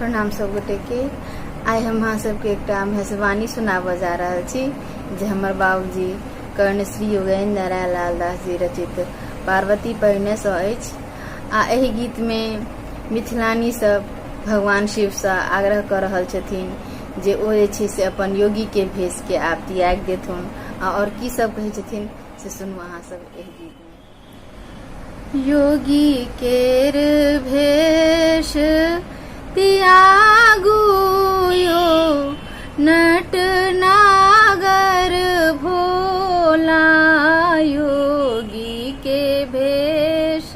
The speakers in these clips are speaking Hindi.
प्रणाम सब गोटे के। आइ हम अहाँ सबके एकटा भैंसवाणी सुनाबऽ जा रहल छी जे हमर बाबूजी कर्णश्री योगेन्द्र नारायण लाल दास जी रचित पार्वती परिणय सँ अछि। आ एहि गीत में मिथिलानी सब भगवान शिव से आग्रह कर रहल छथिन जे ओ जे छै से अपन योगी के भेष के आब त्याग देथुन। और की सब कहै छथिन से सुनू अहाँ सब एहि गीत में। योगी केर भेष त्यागू यो नट नागर भोला, योगी के भेष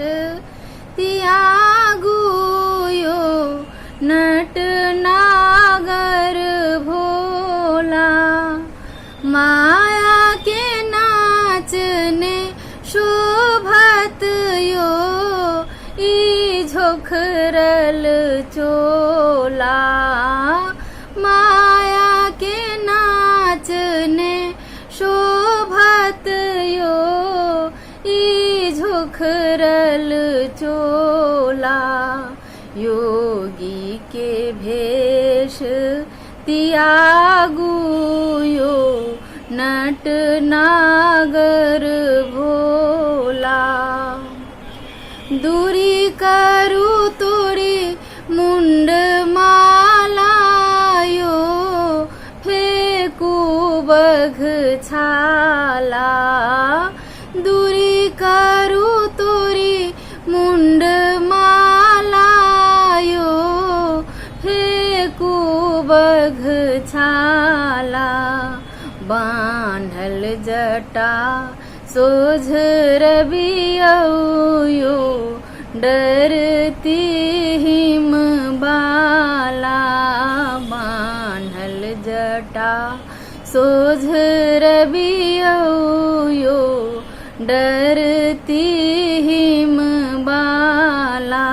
त्यागू यो नट नागर भोला, माया के नाचने शोभत यो ई झोखरल चोला, माया के नाचने शोभत यो ई झोखरल चोला, योगी के भेष त्यागू यो नट नागर भोला, दूरी करू तोरी मुंड माला यो फेंकू बघ छाला, दूरी करू तोरी मुंड माला यो फेंकू बघ छाला, बान्हल जटा सोझ रबियौ यो डरती हिम बाला, बान्हल जटा सोझ रबियौ यो डरती हिम बाला,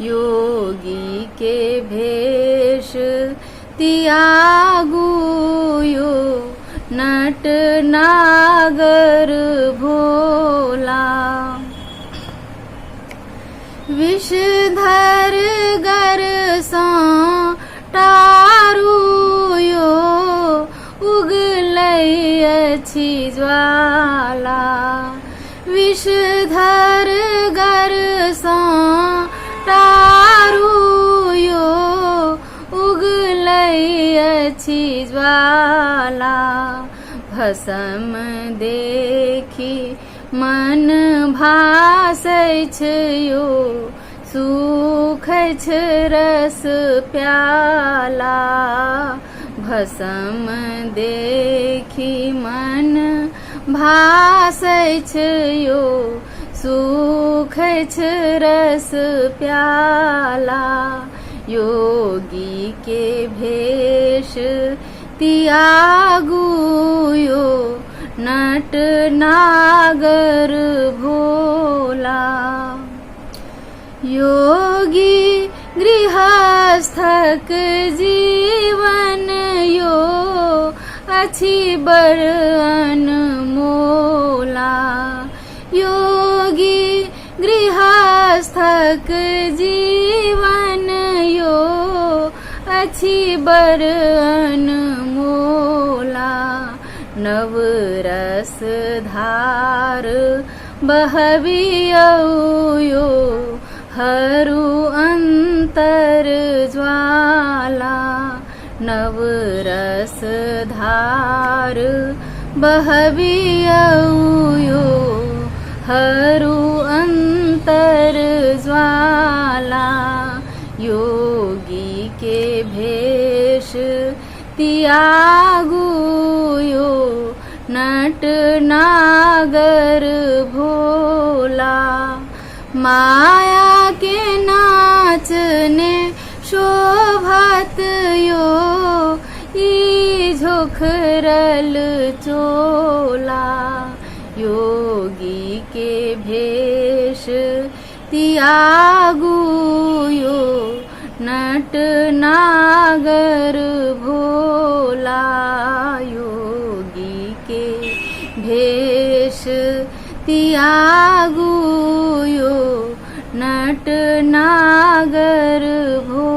योगी के भेष त्यागू यो नट नागर भोला, विषधर गर सँ टारू यो उगलै अछि ज्वाला, विषधर गर सँ टारू यो उगलै अछि ज्वाला, भस्म देखी मन भासै छै यो सूखै छै रस प्याला, भस्म देखी मन भासै छै यो सूखै छै रस प्याला, योगी के भेष त्यागू यो नट नागर भोला, योगी गृहस्थक जीवन यो अछि बड़ अनमोला, योगी गृहस्थक जीवन यो अछि बड़ अनमोला, नवरस धार बहबियौ यो हरू अंतर ज्वाला, नवरस धार बहबियौ यो हरू अंतर ज्वाला, योगी के भेष त्यागू यो नट नागर भोला, माया के नाचने शोभत यो ई झोखरल चोला, योगी के भेष त्यागू यो नट नागर भोला, योगी के भेष त्यागू यो नट नागर भो